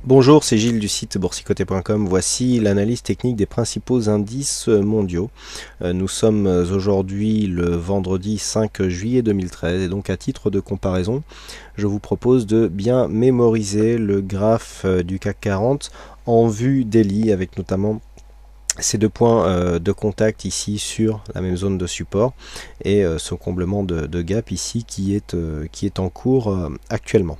Bonjour, c'est Gilles du site boursicoté.com. Voici l'analyse technique des principaux indices mondiaux. Nous sommes aujourd'hui le vendredi 5 juillet 2013 et donc à titre de comparaison, je vous propose de bien mémoriser le graphe du CAC 40 en vue daily avec notamment ces deux points de contact ici sur la même zone de support et ce comblement de gap ici qui est en cours actuellement.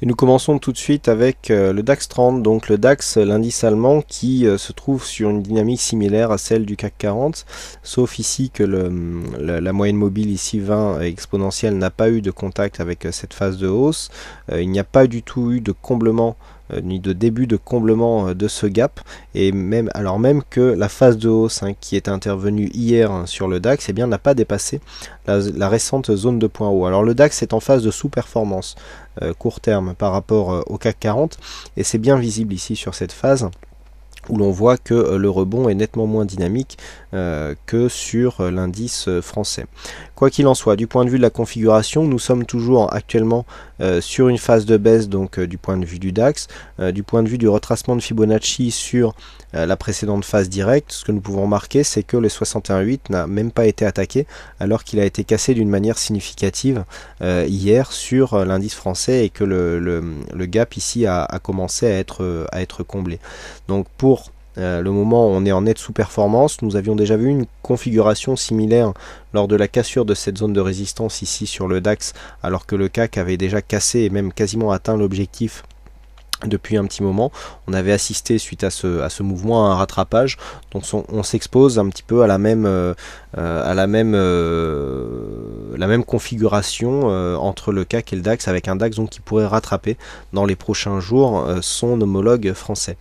Et nous commençons tout de suite avec le DAX 30, donc le DAX, l'indice allemand qui se trouve sur une dynamique similaire à celle du CAC 40, sauf ici que la moyenne mobile ici 20 exponentielle n'a pas eu de contact avec cette phase de hausse. Il n'y a pas du tout eu de comblement ni de début de comblement de ce gap, et même alors même que la phase de hausse qui est intervenue hier sur le DAX n'a pas dépassé la récente zone de point haut. Alors le DAX est en phase de sous-performance court terme par rapport au CAC 40 et c'est bien visible ici sur cette phase où l'on voit que le rebond est nettement moins dynamique que sur l'indice français. Quoi qu'il en soit, du point de vue de la configuration, nous sommes toujours actuellement sur une phase de baisse, donc du point de vue du DAX, du point de vue du retracement de Fibonacci sur la précédente phase directe. Ce que nous pouvons remarquer, c'est que le 61.8 n'a même pas été attaqué, alors qu'il a été cassé d'une manière significative hier sur l'indice français et que le gap ici a commencé à être comblé. Donc pour le moment on est en nette sous-performance. Nous avions déjà vu une configuration similaire lors de la cassure de cette zone de résistance ici sur le DAX, alors que le CAC avait déjà cassé et même quasiment atteint l'objectif depuis un petit moment. On avait assisté suite à ce mouvement à un rattrapage, donc on s'expose un petit peu à la même configuration entre le CAC et le DAX, avec un DAX donc qui pourrait rattraper dans les prochains jours son homologue français.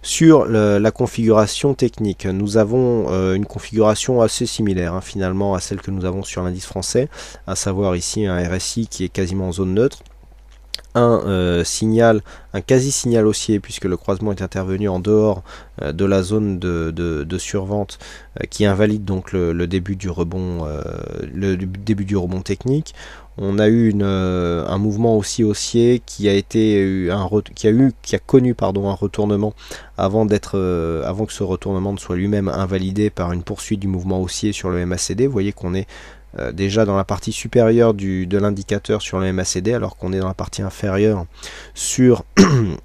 Sur la configuration technique, nous avons une configuration assez similaire finalement à celle que nous avons sur l'indice français, à savoir ici un RSI qui est quasiment en zone neutre, un quasi-signal haussier puisque le croisement est intervenu en dehors de la zone de survente qui invalide donc le début du rebond, technique. On a eu un mouvement aussi haussier qui a connu un retournement avant que ce retournement ne soit lui-même invalidé par une poursuite du mouvement haussier sur le MACD. Vous voyez qu'on est déjà dans la partie supérieure de l'indicateur sur le MACD, alors qu'on est dans la partie inférieure sur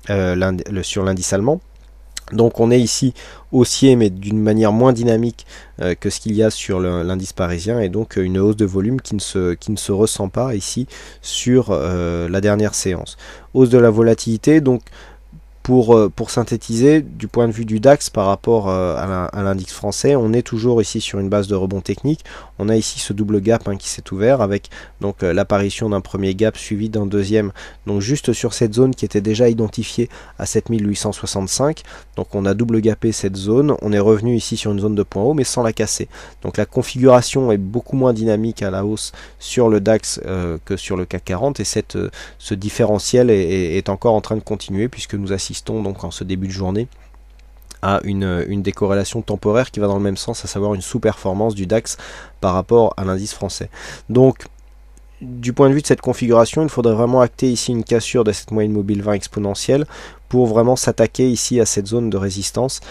l'indice allemand. Donc on est ici haussier mais d'une manière moins dynamique que ce qu'il y a sur l'indice parisien, et donc une hausse de volume qui ne se ressent pas ici sur la dernière séance. Hausse de la volatilité, donc pour synthétiser, du point de vue du DAX par rapport à l'indice français, on est toujours ici sur une base de rebond technique. On a ici ce double gap qui s'est ouvert avec donc l'apparition d'un premier gap suivi d'un deuxième, donc juste sur cette zone qui était déjà identifiée à 7865. Donc on a double gapé cette zone, on est revenu ici sur une zone de point haut mais sans la casser. Donc la configuration est beaucoup moins dynamique à la hausse sur le DAX que sur le CAC 40, et ce différentiel est encore en train de continuer puisque nous assistons donc en ce début de journée à une décorrélation temporaire qui va dans le même sens, à savoir une sous-performance du DAX par rapport à l'indice français. Donc du point de vue de cette configuration, il faudrait vraiment acter ici une cassure de cette moyenne mobile 20 exponentielle pour vraiment s'attaquer ici à cette zone de résistance,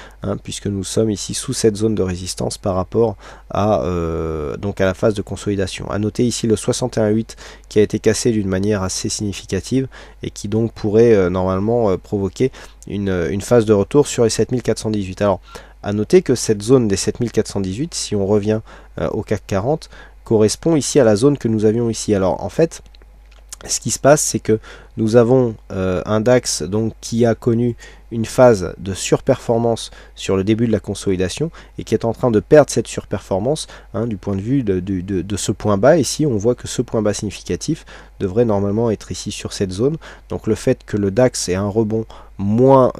puisque nous sommes ici sous cette zone de résistance par rapport à la phase de consolidation. À noter ici le 61.8 qui a été cassé d'une manière assez significative et qui donc pourrait normalement provoquer une phase de retour sur les 7418. Alors à noter que cette zone des 7418, si on revient au CAC 40, correspond ici à la zone que nous avions ici. Alors en fait, ce qui se passe, c'est que nous avons un DAX donc qui a connu une phase de surperformance sur le début de la consolidation et qui est en train de perdre cette surperformance du point de vue de ce point bas. Ici on voit que ce point bas significatif devrait normalement être ici sur cette zone. Donc le fait que le DAX ait un rebond moins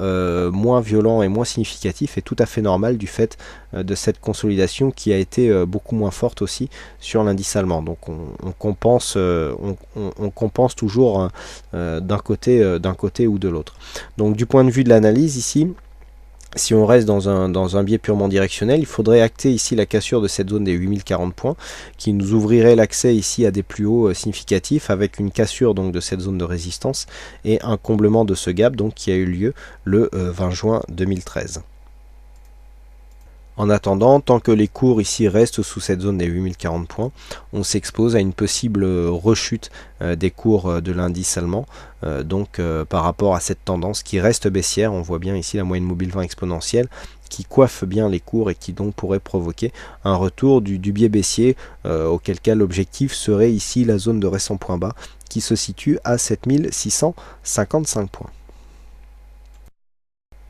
violent et moins significatif est tout à fait normal du fait de cette consolidation qui a été beaucoup moins forte aussi sur l'indice allemand. Donc on compense toujours d'un côté ou de l'autre. Donc du point de vue de l'analyse ici, Si on reste dans un biais purement directionnel, il faudrait acter ici la cassure de cette zone des 8040 points qui nous ouvrirait l'accès ici à des plus hauts significatifs avec une cassure donc de cette zone de résistance et un comblement de ce gap donc qui a eu lieu le 20 juin 2013. En attendant, tant que les cours ici restent sous cette zone des 8040 points, on s'expose à une possible rechute des cours de l'indice allemand, par rapport à cette tendance qui reste baissière. On voit bien ici la moyenne mobile 20 exponentielle qui coiffe bien les cours et qui donc pourrait provoquer un retour du biais baissier, auquel cas l'objectif serait ici la zone de récent point bas qui se situe à 7655 points.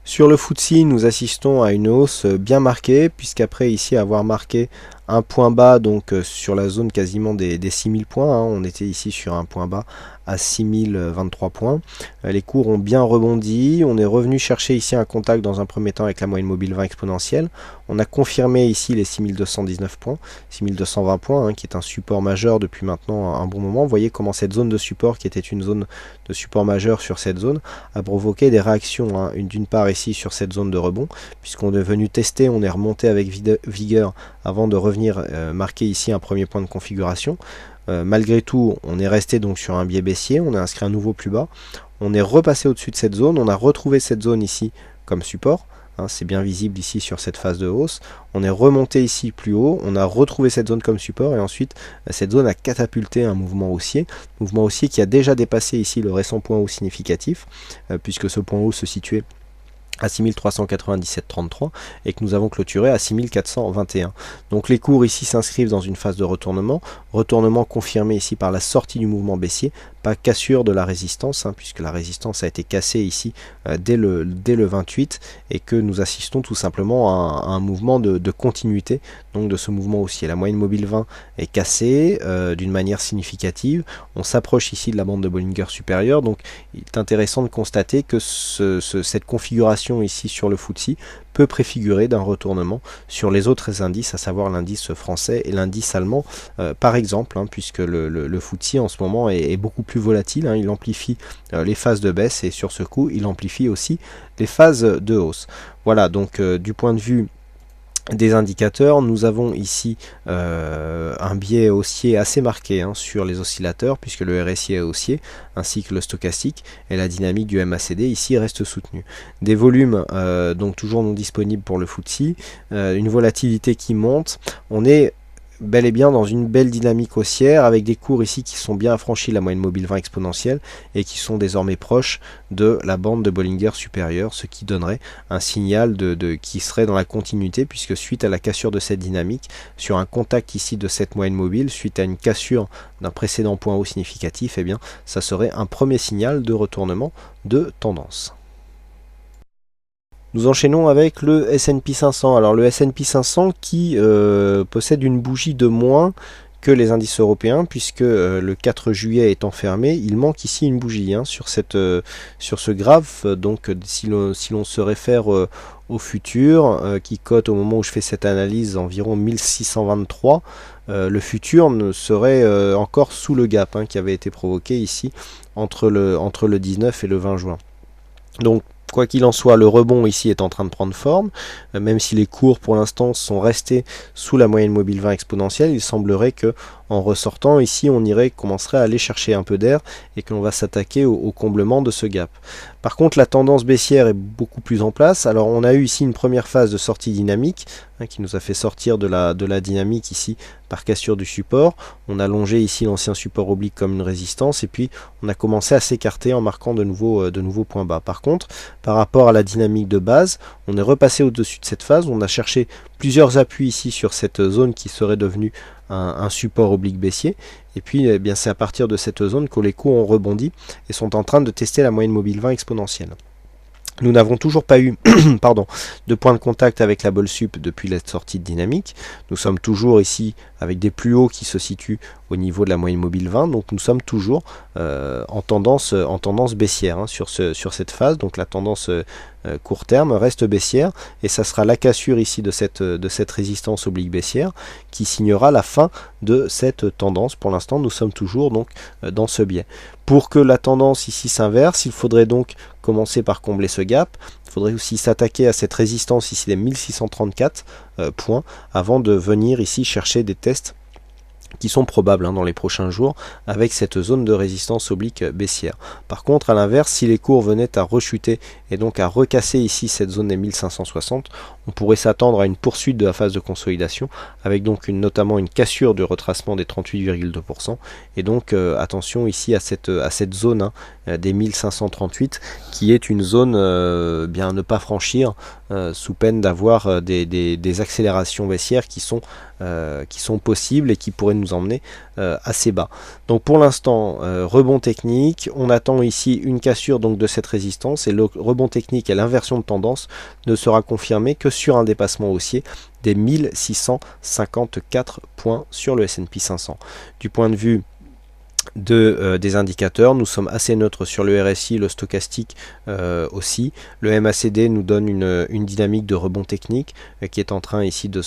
Sur le FTSE, nous assistons à une hausse bien marquée, puisqu'après ici avoir marqué un point bas donc sur la zone quasiment des 6000 points, hein, on était ici sur un point bas à 6023 points. Les cours ont bien rebondi, on est revenu chercher ici un contact dans un premier temps avec la moyenne mobile 20 exponentielle. On a confirmé ici les 6219 points, 6220 points, hein, qui est un support majeur depuis maintenant un bon moment. Vous voyez comment cette zone de support, qui était une zone de support majeur sur cette zone, a provoqué des réactions, hein, d'une part ici sur cette zone de rebond, puisqu'on est venu tester, on est remonté avec vigueur avant de revenir marquer ici un premier point de configuration. Malgré tout, on est resté donc sur un biais baissier, on a inscrit un nouveau plus bas, on est repassé au-dessus de cette zone, on a retrouvé cette zone ici comme support, hein, c'est bien visible ici sur cette phase de hausse, on est remonté ici plus haut, on a retrouvé cette zone comme support et ensuite cette zone a catapulté un mouvement haussier qui a déjà dépassé ici le récent point haut significatif, puisque ce point haut se situait à 6397,33 et que nous avons clôturé à 6421. Donc les cours ici s'inscrivent dans une phase de retournement confirmé ici par la sortie du mouvement baissier, pas cassure de la résistance, hein, puisque la résistance a été cassée ici dès le 28 et que nous assistons tout simplement à un mouvement de continuité donc de ce mouvement haussier. La moyenne mobile 20 est cassée d'une manière significative, on s'approche ici de la bande de Bollinger supérieure, donc il est intéressant de constater que cette configuration ici sur le FTSE peut préfigurer d'un retournement sur les autres indices, à savoir l'indice français et l'indice allemand, par exemple, hein, puisque le FTSE en ce moment est beaucoup plus volatile, hein, il amplifie les phases de baisse et sur ce coup il amplifie aussi les phases de hausse. Voilà, donc du point de vue des indicateurs, nous avons ici un biais haussier assez marqué, hein, sur les oscillateurs, puisque le RSI est haussier, ainsi que le stochastique, et la dynamique du MACD ici reste soutenue. Des volumes donc toujours non disponibles pour le FTSE, une volatilité qui monte, on est bel et bien dans une belle dynamique haussière avec des cours ici qui sont bien affranchis la moyenne mobile 20 exponentielle et qui sont désormais proches de la bande de Bollinger supérieure, ce qui donnerait un signal qui serait dans la continuité, puisque suite à la cassure de cette dynamique, sur un contact ici de cette moyenne mobile, suite à une cassure d'un précédent point haut significatif, eh bien ça serait un premier signal de retournement de tendance. Nous enchaînons avec le S&P 500. Alors le S&P 500 qui possède une bougie de moins que les indices européens, puisque le 4 juillet étant fermé, il manque ici une bougie, hein, sur ce graphe. Donc si l'on se réfère au futur, qui cote au moment où je fais cette analyse environ 1623, le futur ne serait encore sous le gap, hein, qui avait été provoqué ici entre le 19 et le 20 juin. Donc quoi qu'il en soit, le rebond ici est en train de prendre forme, même si les cours pour l'instant sont restés sous la moyenne mobile 20 exponentielle, il semblerait que en ressortant ici on commencerait à aller chercher un peu d'air et que l'on va s'attaquer au comblement de ce gap. Par contre la tendance baissière est beaucoup plus en place. Alors on a eu ici une première phase de sortie dynamique, hein, qui nous a fait sortir de la dynamique ici par cassure du support. On a longé ici l'ancien support oblique comme une résistance et puis on a commencé à s'écarter en marquant de nouveaux points bas. Par contre, par rapport à la dynamique de base, on est repassé au-dessus de cette phase, on a cherché plusieurs appuis ici sur cette zone qui serait devenue un support oblique baissier, et puis eh bien c'est à partir de cette zone que les cours ont rebondi et sont en train de tester la moyenne mobile 20 exponentielle. Nous n'avons toujours pas eu de point de contact avec la Bol Sup depuis la sortie de dynamique. Nous sommes toujours ici avec des plus hauts qui se situent au niveau de la moyenne mobile 20. Donc nous sommes toujours en tendance baissière, hein, sur cette phase. Donc la tendance court terme reste baissière, et ça sera la cassure ici de cette résistance oblique baissière qui signera la fin de cette tendance. Pour l'instant, nous sommes toujours donc dans ce biais. Pour que la tendance ici s'inverse, il faudrait donc commencer par combler ce gap. Il faudrait aussi s'attaquer à cette résistance ici des 1634 points avant de venir ici chercher des tests qui sont probables dans les prochains jours avec cette zone de résistance oblique baissière. Par contre, à l'inverse, si les cours venaient à rechuter et donc à recasser ici cette zone des 1560, on pourrait s'attendre à une poursuite de la phase de consolidation avec donc notamment une cassure du retracement des 38,2%, et donc attention ici à cette zone des 1538 qui est une zone bien à ne pas franchir sous peine d'avoir des accélérations baissières qui sont possibles et qui pourraient nous emmener assez bas. Donc pour l'instant, rebond technique, on attend ici une cassure donc de cette résistance, et le rebond technique et l'inversion de tendance ne sera confirmé que sur un dépassement haussier des 1654 points sur le S&P 500. Du point de vue des indicateurs, nous sommes assez neutres sur le RSI, le stochastique aussi. Le MACD nous donne une dynamique de rebond technique qui est en train ici de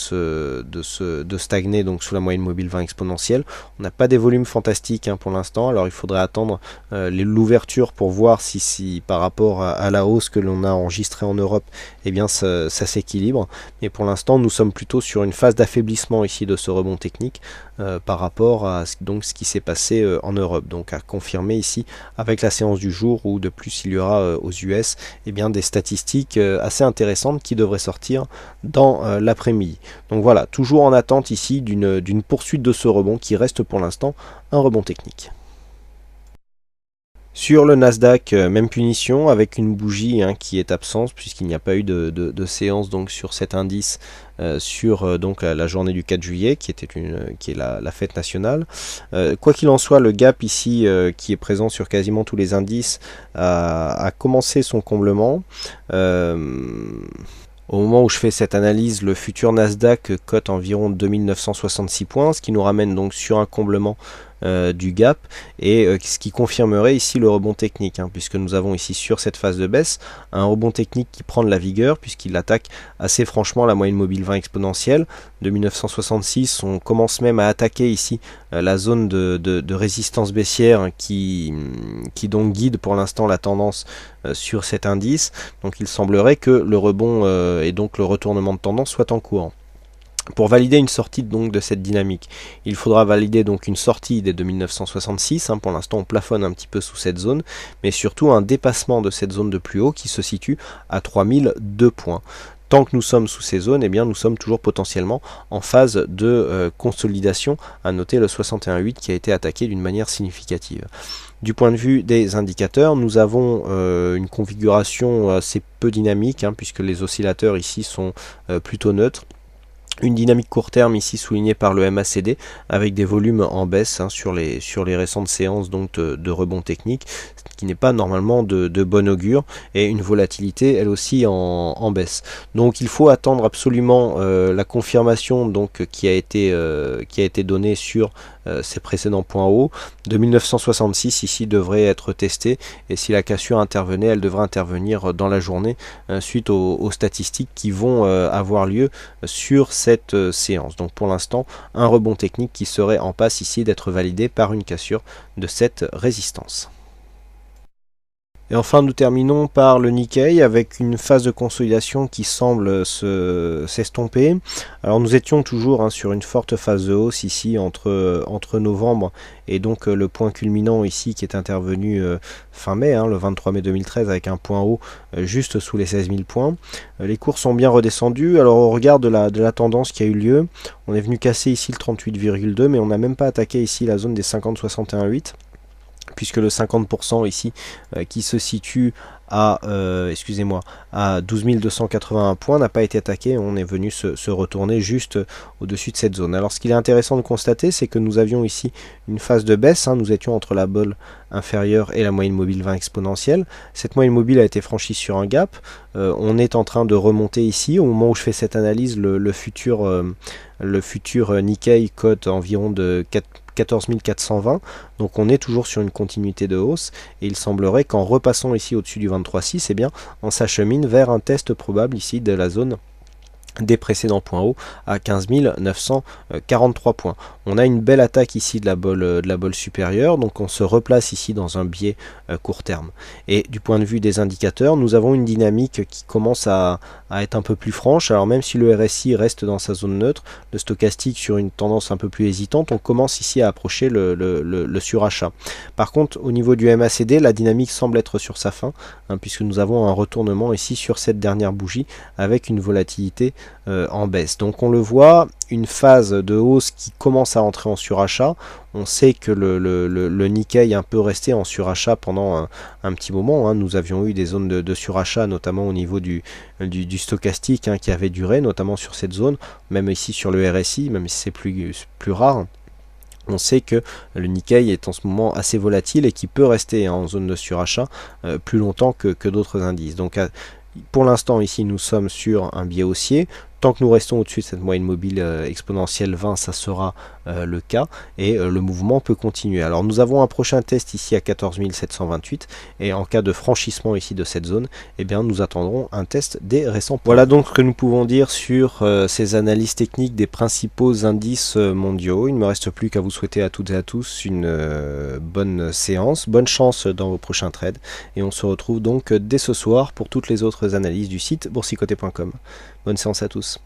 stagner donc sous la moyenne mobile 20 exponentielle. On n'a pas des volumes fantastiques pour l'instant, alors il faudrait attendre l'ouverture pour voir si par rapport à la hausse que l'on a enregistrée en Europe, eh bien ça s'équilibre. Mais pour l'instant, nous sommes plutôt sur une phase d'affaiblissement ici de ce rebond technique par rapport à ce qui s'est passé en Europe. Donc à confirmer ici avec la séance du jour, où de plus il y aura aux US des statistiques assez intéressantes qui devraient sortir dans l'après-midi. Donc voilà, toujours en attente ici d'une poursuite de ce rebond qui reste pour l'instant un rebond technique. Sur le Nasdaq, même punition avec une bougie qui est absente puisqu'il n'y a pas eu de séance donc sur cet indice sur donc la journée du 4 juillet qui est la fête nationale. Quoi qu'il en soit, le gap ici qui est présent sur quasiment tous les indices a commencé son comblement. Au moment où je fais cette analyse, le futur Nasdaq cote environ 2966 points, ce qui nous ramène donc sur un comblement du gap, et ce qui confirmerait ici le rebond technique, puisque nous avons ici sur cette phase de baisse un rebond technique qui prend de la vigueur puisqu'il attaque assez franchement la moyenne mobile 20 exponentielle de 1966. On commence même à attaquer ici la zone de résistance baissière qui donc guide pour l'instant la tendance sur cet indice. Donc il semblerait que le rebond et donc le retournement de tendance soit en cours. Pour valider une sortie donc de cette dynamique, il faudra valider donc une sortie des 2966. Pour l'instant, on plafonne un petit peu sous cette zone, mais surtout un dépassement de cette zone de plus haut qui se situe à 3002 points. Tant que nous sommes sous ces zones, nous sommes toujours potentiellement en phase de consolidation. À noter le 61,8 qui a été attaqué d'une manière significative. Du point de vue des indicateurs, nous avons une configuration assez peu dynamique, puisque les oscillateurs ici sont plutôt neutres. Une dynamique court terme ici soulignée par le MACD avec des volumes en baisse sur les récentes séances donc de rebond technique, ce qui n'est pas normalement de bon augure, et une volatilité elle aussi en baisse. Donc il faut attendre absolument la confirmation donc qui a été donnée sur ces précédents points hauts. De 1966 ici devrait être testé, et si la cassure intervenait, elle devrait intervenir dans la journée suite aux statistiques qui vont avoir lieu sur cette séance. Donc pour l'instant, un rebond technique qui serait en passe ici d'être validé par une cassure de cette résistance. Et enfin, nous terminons par le Nikkei avec une phase de consolidation qui semble s'estomper. Alors nous étions toujours sur une forte phase de hausse ici entre novembre et donc le point culminant ici qui est intervenu fin mai, le 23 mai 2013, avec un point haut juste sous les 16 000 points. Les cours sont bien redescendus. Alors au regard de la tendance qui a eu lieu, on est venu casser ici le 38,2, mais on n'a même pas attaqué ici la zone des 50,61,8. Puisque le 50% ici qui se situe à 12 281 points n'a pas été attaqué. On est venu se retourner juste au-dessus de cette zone. Alors ce qu'il est intéressant de constater, c'est que nous avions ici une phase de baisse. Nous étions entre la bolle inférieure et la moyenne mobile 20 exponentielle. Cette moyenne mobile a été franchie sur un gap. On est en train de remonter ici. Au moment où je fais cette analyse, le futur Nikkei cote environ de 14 420, donc on est toujours sur une continuité de hausse, et il semblerait qu'en repassant ici au-dessus du 23,6, eh bien, on s'achemine vers un test probable ici de la zone des précédents points hauts à 15 943 points. On a une belle attaque ici de la bolle supérieure, donc on se replace ici dans un biais court terme. Et du point de vue des indicateurs, nous avons une dynamique qui commence à être un peu plus franche. Alors même si le RSI reste dans sa zone neutre, le stochastique sur une tendance un peu plus hésitante, on commence ici à approcher le surachat. Par contre, au niveau du MACD, la dynamique semble être sur sa fin, puisque nous avons un retournement ici sur cette dernière bougie avec une volatilité en baisse. Donc on le voit, une phase de hausse qui commence à entrer en surachat. On sait que le Nikkei est un peu resté en surachat pendant un petit moment. Nous avions eu des zones de surachat, notamment au niveau du stochastique, qui avait duré, notamment sur cette zone, même ici sur le RSI, même si c'est plus rare. On sait que le Nikkei est en ce moment assez volatile et qui peut rester en zone de surachat plus longtemps que d'autres indices. Donc pour l'instant ici nous sommes sur un biais haussier. Tant que nous restons au-dessus de cette moyenne mobile exponentielle 20, ça sera le cas, et le mouvement peut continuer. Alors nous avons un prochain test ici à 14 728, et en cas de franchissement ici de cette zone, eh bien nous attendrons un test des récents points. Voilà donc ce que nous pouvons dire sur ces analyses techniques des principaux indices mondiaux. Il ne me reste plus qu'à vous souhaiter à toutes et à tous une bonne séance, bonne chance dans vos prochains trades, et on se retrouve donc dès ce soir pour toutes les autres analyses du site boursicoté.com. Bonne séance à tous.